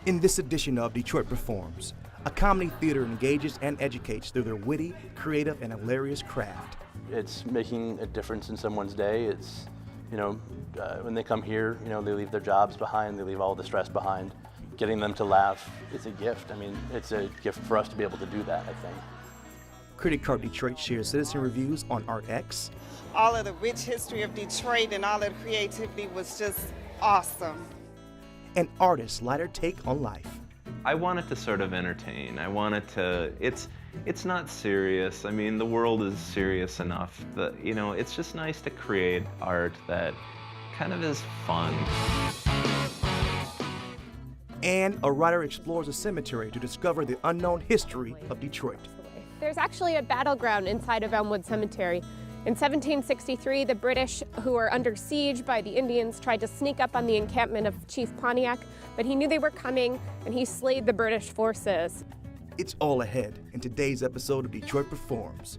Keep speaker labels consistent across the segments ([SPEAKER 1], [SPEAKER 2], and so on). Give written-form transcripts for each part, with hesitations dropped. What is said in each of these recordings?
[SPEAKER 1] In this edition of Detroit Performs, a comedy theater engages and educates through their witty, creative, and hilarious craft.
[SPEAKER 2] It's making a difference in someone's day. It's, when they come here, they leave their jobs behind, they leave all the stress behind. Getting them to laugh, it's a gift. I mean, it's a gift for us to be able to do that, I think.
[SPEAKER 1] CriticCar Detroit shares citizen reviews on ArtX.
[SPEAKER 3] All of the rich history of Detroit and all of the creativity was just awesome.
[SPEAKER 1] An artist's lighter take on life.
[SPEAKER 4] I want it to sort of entertain. I want it to, it's not serious. I mean, the world is serious enough that, it's just nice to create art that kind of is fun.
[SPEAKER 1] And a writer explores a cemetery to discover the unknown history of Detroit.
[SPEAKER 5] There's actually a battleground inside of Elmwood Cemetery. In 1763, the British, who were under siege by the Indians, tried to sneak up on the encampment of Chief Pontiac, but he knew they were coming, and he slayed the British forces.
[SPEAKER 1] It's all ahead in today's episode of Detroit Performs.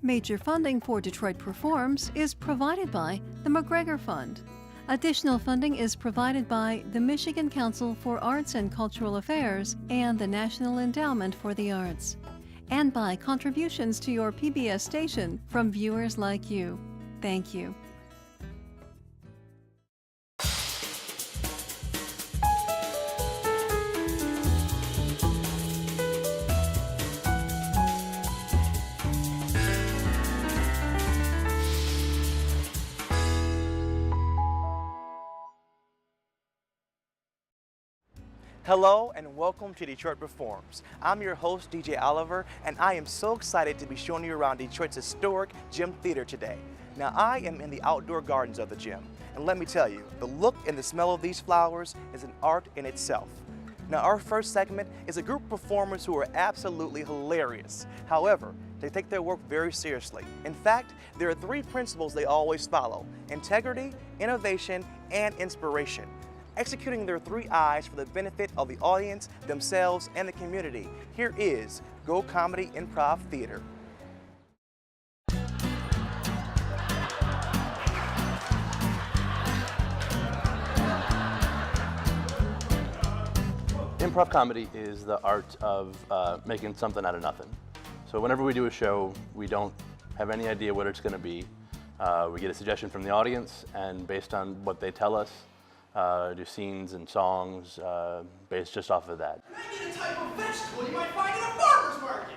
[SPEAKER 6] Major funding for Detroit Performs is provided by the McGregor Fund. Additional funding is provided by the Michigan Council for Arts and Cultural Affairs and the National Endowment for the Arts, and by contributions to your PBS station from viewers like you. Thank you.
[SPEAKER 1] Hello and welcome to Detroit Performs. I'm your host, DJ Oliver, and I am so excited to be showing you around Detroit's historic gym theater today. Now, I am in the outdoor gardens of the gym, and let me tell you, the look and the smell of these flowers is an art in itself. Now, our first segment is a group of performers who are absolutely hilarious. However, they take their work very seriously. In fact, there are three principles they always follow: integrity, innovation, and inspiration. Executing their three I's for the benefit of the audience, themselves, and the community. Here is Go Comedy Improv Theater.
[SPEAKER 2] Improv comedy is the art of making something out of nothing. So whenever we do a show, we don't have any idea what it's going to be. We get a suggestion from the audience, and based on what they tell us, do scenes and songs based just off of that.
[SPEAKER 7] I need a type of vegetable you might find in a farmer's market.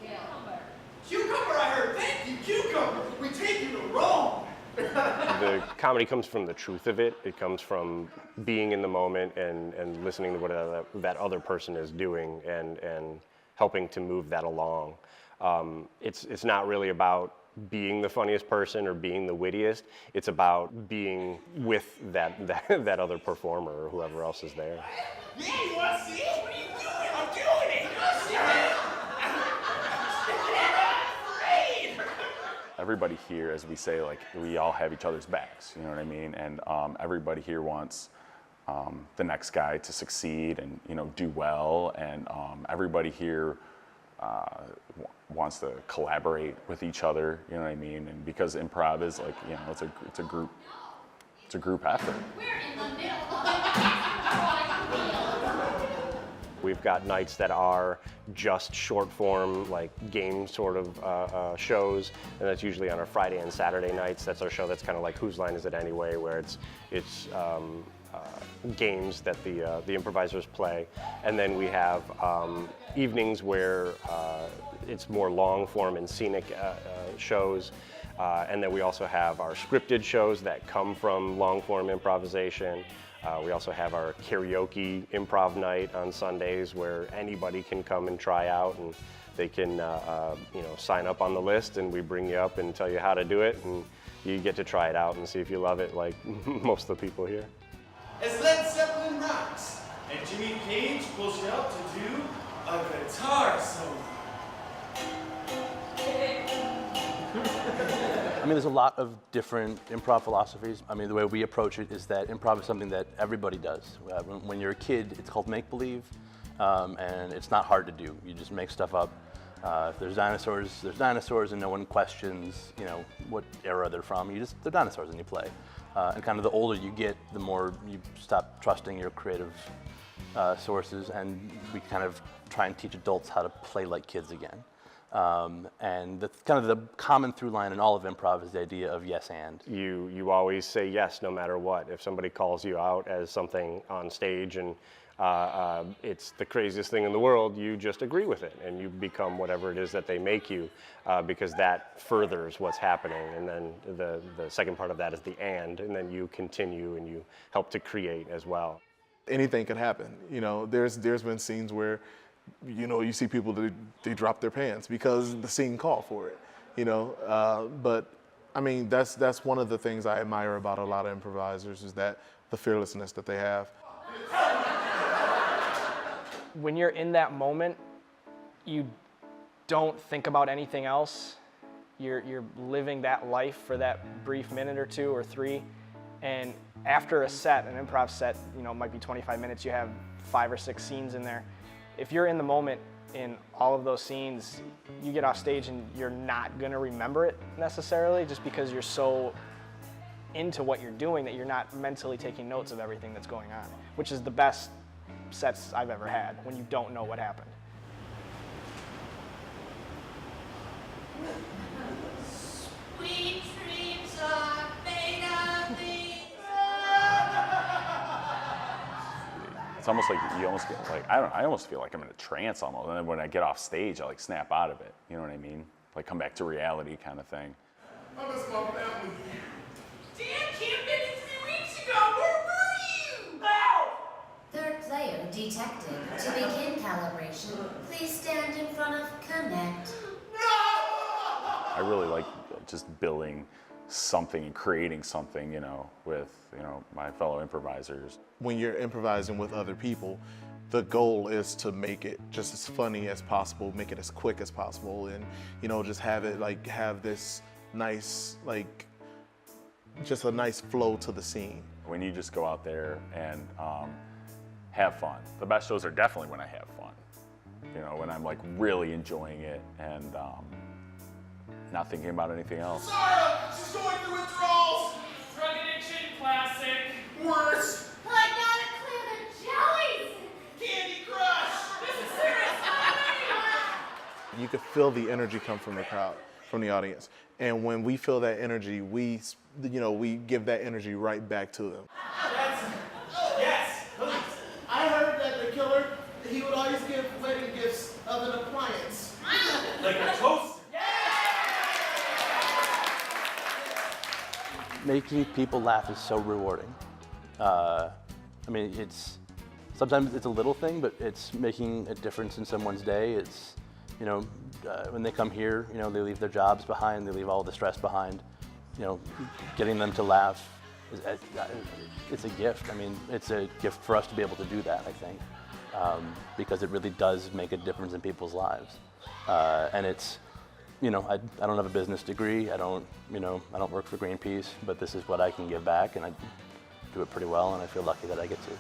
[SPEAKER 7] Cucumber. Cucumber, I heard. Thank you, cucumber. We take you to Rome.
[SPEAKER 8] The comedy comes from the truth of it. It comes from being in the moment and listening to what that other person is doing and helping to move that along. It's not really about being the funniest person or being the wittiest. It's about being with that other performer or whoever else is there.
[SPEAKER 7] Yeah, you want to see it? What are you doing? I'm doing it. You want to see it? I'm afraid.
[SPEAKER 9] Everybody here, as we say, like, we all have each other's backs, you know what I mean? And everybody here wants the next guy to succeed and, do well. And everybody here wants to collaborate with each other, you know what I mean? And because improv is like, it's a group effort.
[SPEAKER 10] We're in the middle.
[SPEAKER 8] We've got nights that are just short form, like game sort of shows, and that's usually on our Friday and Saturday nights. That's our show that's kind of like Whose Line Is It Anyway, where it's games that the improvisers play. And then we have evenings where it's more long form and scenic shows. And then we also have our scripted shows that come from long form improvisation. We also have our karaoke improv night on Sundays where anybody can come and try out, and they can sign up on the list, and we bring you up and tell you how to do it, and you get to try it out and see if you love it like most of the people here.
[SPEAKER 7] As Led Zeppelin rocks, and Jimmy Page pulls you up to do a guitar solo.
[SPEAKER 2] I mean, there's a lot of different improv philosophies. I mean, the way we approach it is that improv is something that everybody does. When you're a kid, it's called make-believe, and it's not hard to do. You just make stuff up. If there's dinosaurs, and no one questions, what era they're from. They're dinosaurs and you play. And kind of the older you get, the more you stop trusting your creative sources, and we kind of try and teach adults how to play like kids again. And the kind of the common through line in all of improv is the idea of yes and.
[SPEAKER 8] You always say yes no matter what. If somebody calls you out as something on stage and it's the craziest thing in the world, you just agree with it and you become whatever it is that they make you, because that furthers what's happening. And then the second part of that is the and then you continue and you help to create as well.
[SPEAKER 10] Anything can happen. You know, there's been scenes where, you know, you see people they drop their pants because the scene called for it. You know, but I mean that's one of the things I admire about a lot of improvisers is that the fearlessness that they have.
[SPEAKER 11] When you're in that moment, you don't think about anything else. You're living that life for that brief minute or two or three, and after a set, an improv set, you know, it might be 25 minutes, you have 5 or 6 scenes in there. If you're in the moment in all of those scenes, you get off stage and you're not gonna remember it necessarily, just because you're so into what you're doing that you're not mentally taking notes of everything that's going on, which is the best sets I've ever had, when you don't know what happened.
[SPEAKER 7] Sweet dreams are made of these.
[SPEAKER 9] It's almost like you almost get like, I almost feel like I'm in a trance almost. And then when I get off stage, I like snap out of it. You know what I mean? Like come back to reality kind of thing.
[SPEAKER 7] I miss my family. Damn, Camp 3 weeks ago. Where were you? Ow!
[SPEAKER 12] Third player detected. To begin calibration, please stand in front of Connect.
[SPEAKER 9] I really like just building something and creating something, you know, with, you know, my fellow improvisers.
[SPEAKER 10] When you're improvising with other people, the goal is to make it just as funny as possible, make it as quick as possible, and, you know, just have it like have this nice, like, just a nice flow to the scene.
[SPEAKER 9] When you just go out there and have fun. The best shows are definitely when I have fun. You know, when I'm like really enjoying it and not thinking about anything else.
[SPEAKER 7] Sarah, she's going through withdrawals. Drug addiction, classic. Worse. I gotta clear the jellies. Candy Crush. This is serious.
[SPEAKER 10] You could feel the energy come from the crowd, from the audience. And when we feel that energy, we give that energy right back to them.
[SPEAKER 7] Yes. I heard that the killer, he would always give wedding gifts of an appliance. Like a toaster.
[SPEAKER 2] Making people laugh is so rewarding. I mean, sometimes it's a little thing, but it's making a difference in someone's day. It's, you know, when they come here, you know, they leave their jobs behind, they leave all the stress behind. You know, getting them to laugh, it's a gift. I mean, it's a gift for us to be able to do that, I think, because it really does make a difference in people's lives. And it's, you know, I don't have a business degree. I don't work for Greenpeace, but this is what I can give back, and I do it pretty well, and I feel lucky that I get to.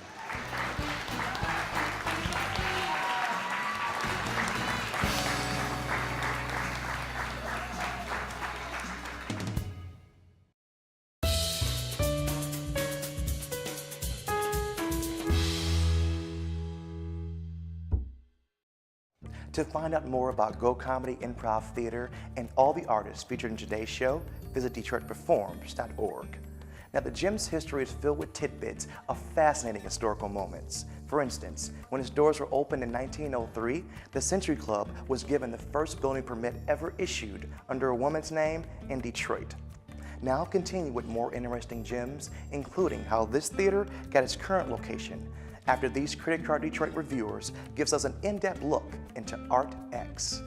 [SPEAKER 1] To find out more about Go Comedy Improv Theater and all the artists featured in today's show, visit DetroitPerforms.org. Now, the gym's history is filled with tidbits of fascinating historical moments. For instance, when its doors were opened in 1903, the Century Club was given the first building permit ever issued under a woman's name in Detroit. Now I'll continue with more interesting gems, including how this theater got its current location, after these CriticCar Detroit reviewers gives us an in-depth look into Art X.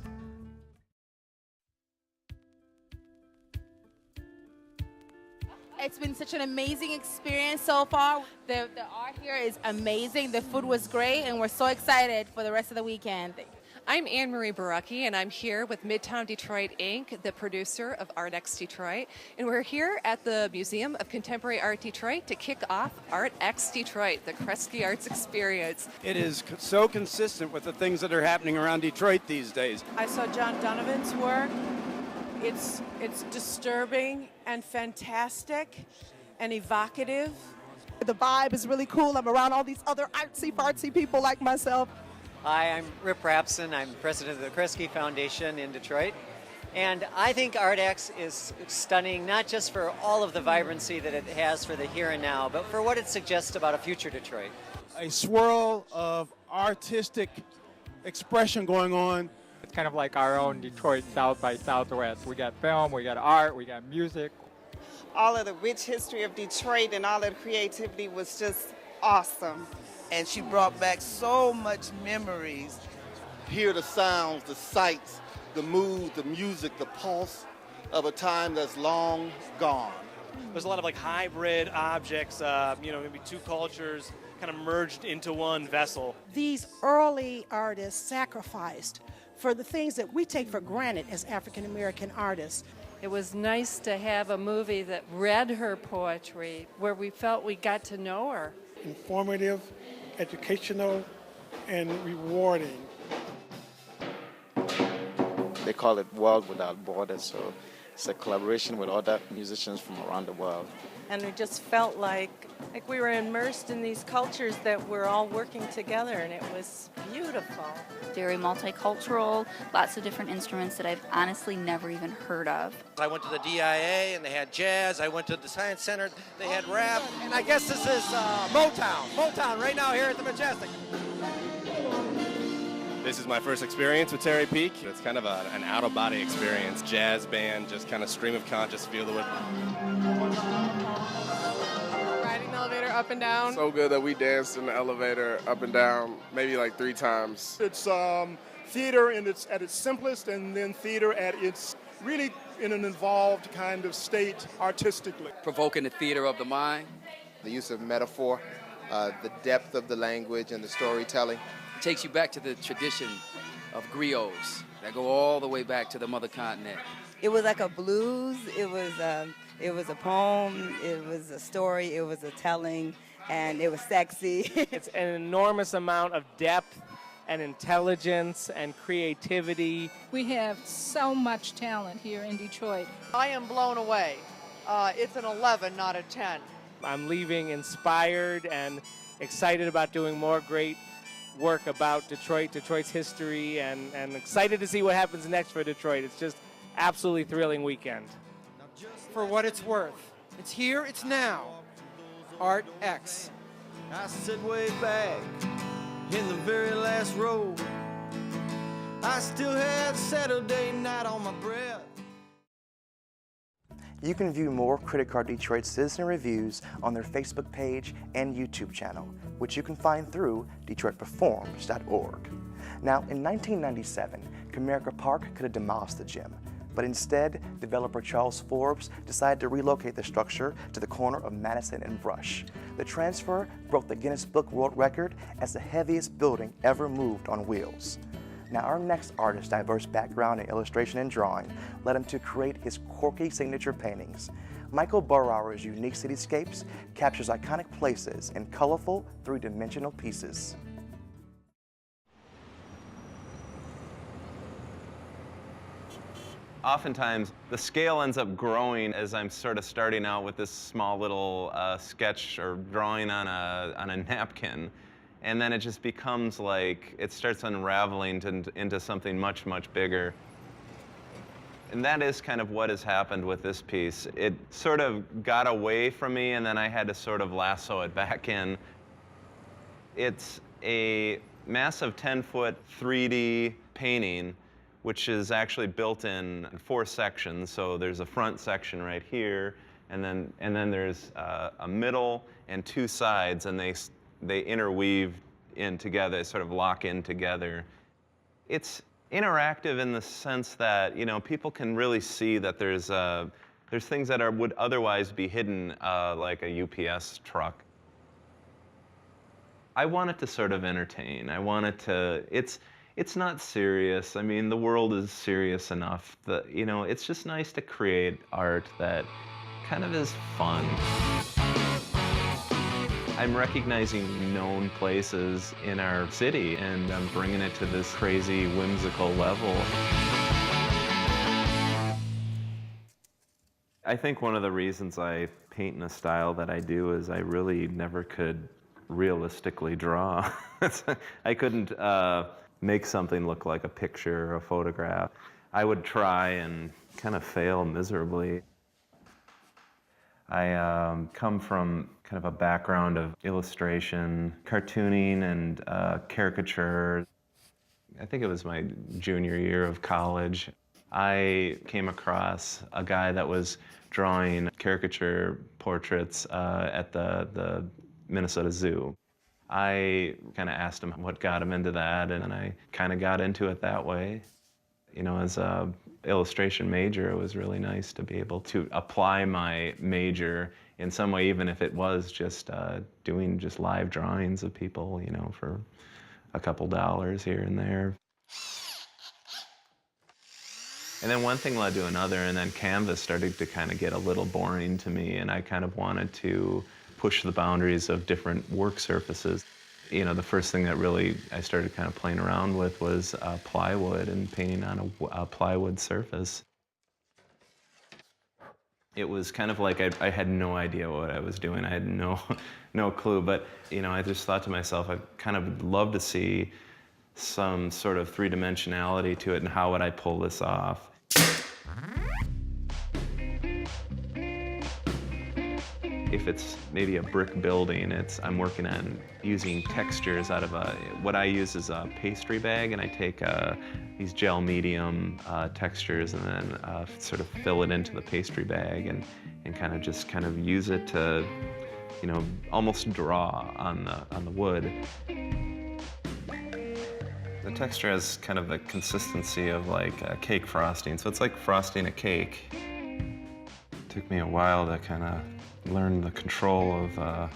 [SPEAKER 13] It's been such an amazing experience so far. The art here is amazing. The food was great, and we're so excited for the rest of the weekend.
[SPEAKER 14] I'm Anne-Marie Baracki, and I'm here with Midtown Detroit, Inc., the producer of Art X Detroit. And we're here at the Museum of Contemporary Art Detroit to kick off Art X Detroit, the Kresge Arts Experience.
[SPEAKER 15] It is so consistent with the things that are happening around Detroit these days.
[SPEAKER 16] I saw John Donovan's work. It's disturbing and fantastic, and evocative.
[SPEAKER 17] The vibe is really cool. I'm around all these other artsy-fartsy people like myself.
[SPEAKER 18] Hi, I'm Rip Rapson. I'm president of the Kresge Foundation in Detroit. And I think ArtX is stunning, not just for all of the vibrancy that it has for the here and now, but for what it suggests about a future Detroit.
[SPEAKER 15] A swirl of artistic expression going on.
[SPEAKER 19] It's kind of like our own Detroit South by Southwest. We got film, we got art, we got music.
[SPEAKER 3] All of the rich history of Detroit and all of the creativity was just awesome.
[SPEAKER 20] And she brought back so much memories. Hear the sounds, the sights, the mood, the music, the pulse of a time that's long gone.
[SPEAKER 21] There's a lot of like hybrid objects, maybe two cultures kind of merged into one vessel.
[SPEAKER 17] These early artists sacrificed for the things that we take for granted as African American artists.
[SPEAKER 22] It was nice to have a movie that read her poetry, where we felt we got to know her.
[SPEAKER 23] Informative, educational, and rewarding.
[SPEAKER 24] They call it World Without Borders, so it's a collaboration with other musicians from around the world.
[SPEAKER 16] And we just felt like we were immersed in these cultures that were all working together, and it was beautiful.
[SPEAKER 25] Very multicultural, lots of different instruments that I've honestly never even heard of.
[SPEAKER 26] I went to the DIA and they had jazz. I went to the Science Center, they had rap. And I guess this is Motown right now here at the Majestic.
[SPEAKER 27] This is my first experience with Terry Peak. It's kind of an out-of-body experience. Jazz band, just kind of stream of conscious, feel the
[SPEAKER 28] Riding the elevator up and down.
[SPEAKER 29] So good that we danced in the elevator up and down maybe like 3 times.
[SPEAKER 23] It's theater at its simplest, and then theater at its really in an involved kind of state artistically.
[SPEAKER 30] Provoking the theater of the mind.
[SPEAKER 31] The use of metaphor, the depth of the language and the storytelling.
[SPEAKER 30] Takes you back to the tradition of griots that go all the way back to the mother continent.
[SPEAKER 32] It was like a blues, it was a poem, it was a story, it was a telling, and it was sexy.
[SPEAKER 11] It's an enormous amount of depth and intelligence and creativity.
[SPEAKER 33] We have so much talent here in Detroit.
[SPEAKER 34] I am blown away. It's an 11, not a 10.
[SPEAKER 11] I'm leaving inspired and excited about doing more great work about Detroit, Detroit's history, and excited to see what happens next for Detroit. It's just absolutely thrilling weekend.
[SPEAKER 35] For what it's worth, it's here, it's now. Art X.
[SPEAKER 26] I sit way back in the very last row. I still had Saturday night on my breath.
[SPEAKER 1] You can view more CriticCar Detroit citizen reviews on their Facebook page and YouTube channel, which you can find through DetroitPerforms.org. Now, in 1997, Comerica Park could have demolished the gym, but instead, developer Charles Forbes decided to relocate the structure to the corner of Madison and Brush. The transfer broke the Guinness Book World Record as the heaviest building ever moved on wheels. Now, our next artist's diverse background in illustration and drawing led him to create his quirky signature paintings. Michael Birawer's unique cityscapes captures iconic places in colorful, three-dimensional pieces.
[SPEAKER 4] Oftentimes, the scale ends up growing as I'm sort of starting out with this small little sketch or drawing on a napkin. And then it just becomes like, it starts unraveling into something much, much bigger. And that is kind of what has happened with this piece. It sort of got away from me, and then I had to sort of lasso it back in. It's a massive 10-foot 3D painting, which is actually built in 4 sections. So there's a front section right here, and then there's a middle and 2 sides, and they interweave in together, they sort of lock in together. It's interactive in the sense that, people can really see that there's things that would otherwise be hidden, like a UPS truck. I want it to sort of entertain. I want it to, it's not serious. I mean, the world is serious enough that, it's just nice to create art that kind of is fun. I'm recognizing known places in our city, and I'm bringing it to this crazy, whimsical level. I think one of the reasons I paint in a style that I do is I really never could realistically draw. I couldn't make something look like a picture or a photograph. I would try and kind of fail miserably. I come from kind of a background of illustration, cartooning, and caricature. I think it was my junior year of college. I came across a guy that was drawing caricature portraits at the Minnesota Zoo. I kind of asked him what got him into that, and I kind of got into it that way. You know, as a illustration major, it was really nice to be able to apply my major in some way, even if it was just doing just live drawings of people, you know, for a couple dollars here and there. And then one thing led to another, and then canvas started to kind of get a little boring to me, and I kind of wanted to push the boundaries of different work surfaces. You know, the first thing that really I started kind of playing around with was plywood and painting on a plywood surface. It was kind of like I had no idea what I was doing. I had no clue, but you know, I just thought to myself, I kind of would love to see some sort of three-dimensionality to it, and how would I pull this off? If it's maybe a brick building, I'm working on using textures out of what I use is a pastry bag, and I take these gel medium textures and then sort of fill it into the pastry bag and kind of use it to, you know, almost draw on the wood. The texture has kind of the consistency of like a cake frosting, so it's like frosting a cake. It took me a while to kind of learn the control of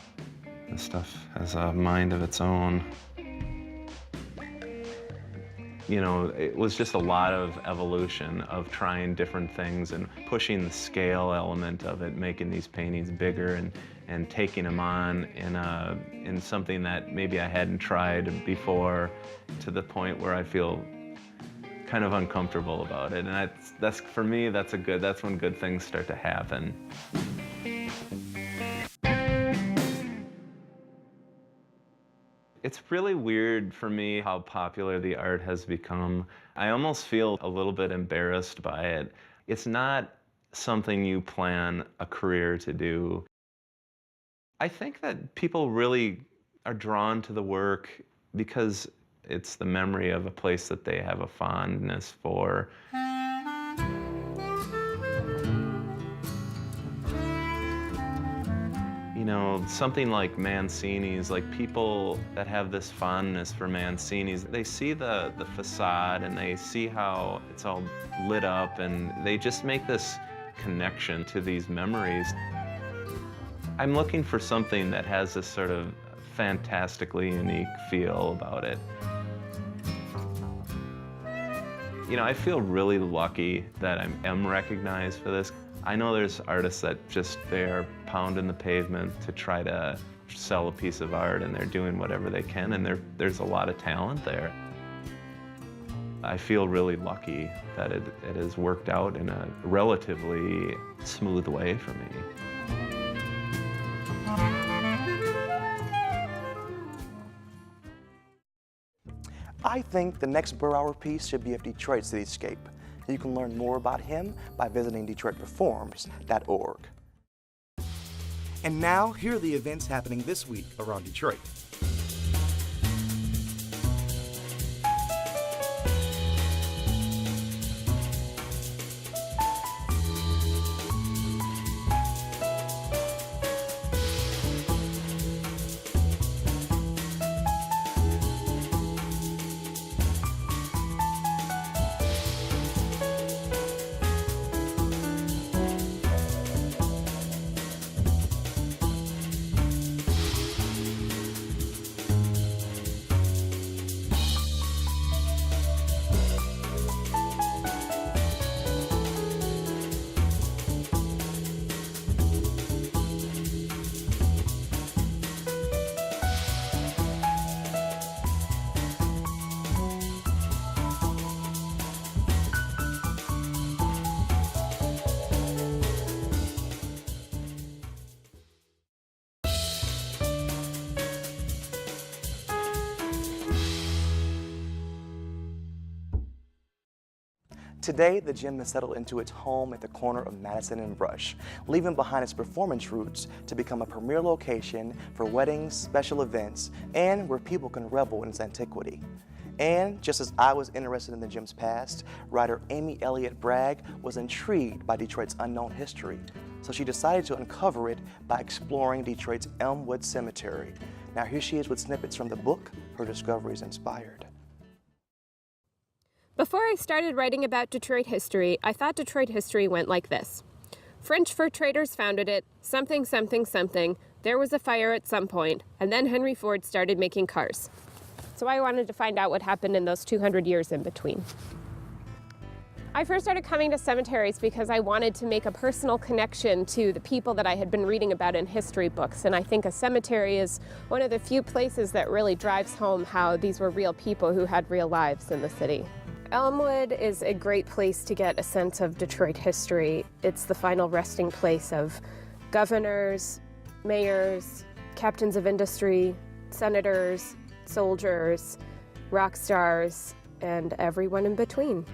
[SPEAKER 4] this stuff has a mind of its own. You know, it was just a lot of evolution of trying different things and pushing the scale element of it, making these paintings bigger and taking them on in something that maybe I hadn't tried before, to the point where I feel kind of uncomfortable about it. And that's for me, that's when good things start to happen. It's really weird for me how popular the art has become. I almost feel a little bit embarrassed by it. It's not something you plan a career to do. I think that people really are drawn to the work because it's the memory of a place that they have a fondness for. You know, something like Mancini's, like people that have this fondness for Mancini's, they see the facade and they see how it's all lit up, and they just make this connection to these memories. I'm looking for something that has this sort of fantastically unique feel about it. You know, I feel really lucky that I am recognized for this. I know there's artists that they're pounding the pavement to try to sell a piece of art, and they're doing whatever they can, and there's a lot of talent there. I feel really lucky that it has worked out in a relatively smooth way for me.
[SPEAKER 1] I think the next Birawer piece should be of Detroit cityscape. You can learn more about him by visiting DetroitPerforms.org. And now, here are the events happening this week around Detroit. Today, the gym has settled into its home at the corner of Madison and Brush, leaving behind its performance roots to become a premier location for weddings, special events, and where people can revel in its antiquity. And just as I was interested in the gym's past, writer Amy Elliott Bragg was intrigued by Detroit's unknown history, so she decided to uncover it by exploring Detroit's Elmwood Cemetery. Now here she is with snippets from the book her discoveries inspired.
[SPEAKER 2] Before I started writing about Detroit history, I thought Detroit history went like this. French fur traders founded it, something, something, something, there was a fire at some point, and then Henry Ford started making cars. So I wanted to find out what happened in those 200 years in between. I first started coming to cemeteries because I wanted to make a personal connection to the people that I had been reading about in history books, and I think a cemetery is one of the few places that really drives home how these were real people who had real lives in the city. Elmwood is a great place to get a sense of Detroit history. It's the final resting place of governors, mayors, captains of industry, senators, soldiers, rock stars, and everyone in between.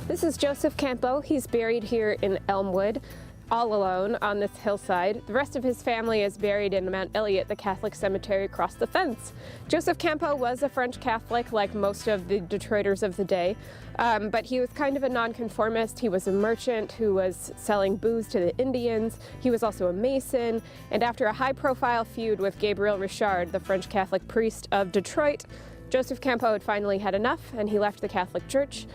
[SPEAKER 2] This is Joseph Campo. He's buried here in Elmwood, all alone on this hillside. The rest of his family is buried in Mount Elliott, the Catholic cemetery across the fence. Joseph Campo was a French Catholic, like most of the Detroiters of the day, but he was kind of a nonconformist. He was a merchant who was selling booze to the Indians. He was also a Mason, and after a high-profile feud with Gabriel Richard, the French Catholic priest of Detroit, Joseph Campo had finally had enough, and he left the Catholic Church,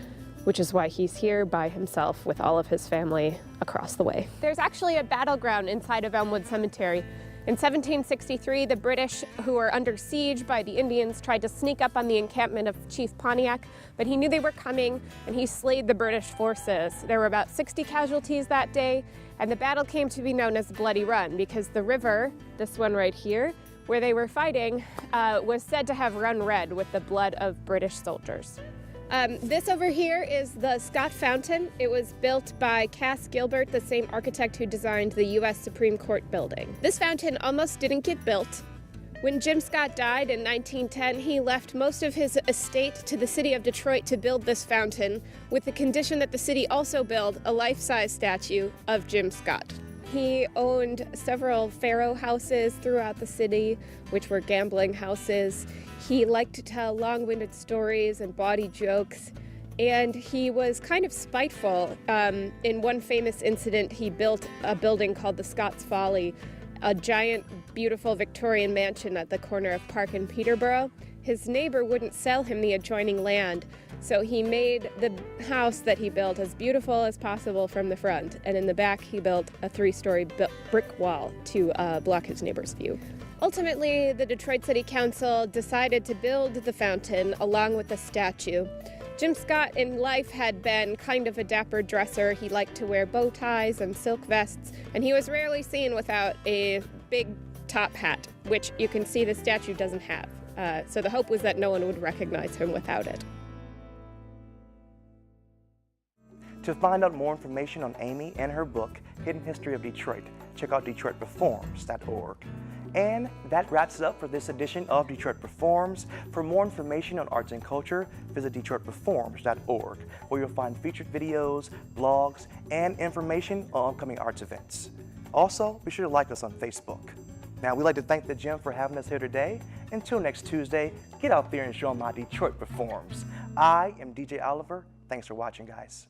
[SPEAKER 2] which is why he's here by himself with all of his family across the way. There's actually a battleground inside of Elmwood Cemetery. In 1763, the British, who were under siege by the Indians, tried to sneak up on the encampment of Chief Pontiac, but he knew they were coming, and he slayed the British forces. There were about 60 casualties that day, and the battle came to be known as Bloody Run, because the river, this one right here, where they were fighting, was said to have run red with the blood of British soldiers. This over here is the Scott Fountain. It was built by Cass Gilbert, the same architect who designed the U.S. Supreme Court building. This fountain almost didn't get built. When Jim Scott died in 1910, he left most of his estate to the city of Detroit to build this fountain, with the condition that the city also build a life-size statue of Jim Scott. He owned several pharaoh houses throughout the city, which were gambling houses. He liked to tell long-winded stories and bawdy jokes, and he was kind of spiteful. In one famous incident, he built a building called the Scots Folly, a giant, beautiful Victorian mansion at the corner of Park and Peterborough. His neighbor wouldn't sell him the adjoining land, so he made the house that he built as beautiful as possible from the front, and in the back he built a 3-story brick wall to block his neighbor's view. Ultimately, the Detroit City Council decided to build the fountain along with the statue. Jim Scott in life had been kind of a dapper dresser. He liked to wear bow ties and silk vests, and he was rarely seen without a big top hat, which you can see the statue doesn't have. So the hope was that no one would recognize him without it.
[SPEAKER 1] To find out more information on Amy and her book, Hidden History of Detroit, check out DetroitReforms.org. And that wraps it up for this edition of Detroit Performs. For more information on arts and culture, visit DetroitReforms.org, where you'll find featured videos, blogs, and information on upcoming arts events. Also, be sure to like us on Facebook. Now, we'd like to thank the gym for having us here today. Until next Tuesday, get out there and show them how Detroit performs. I am DJ Oliver. Thanks for watching, guys.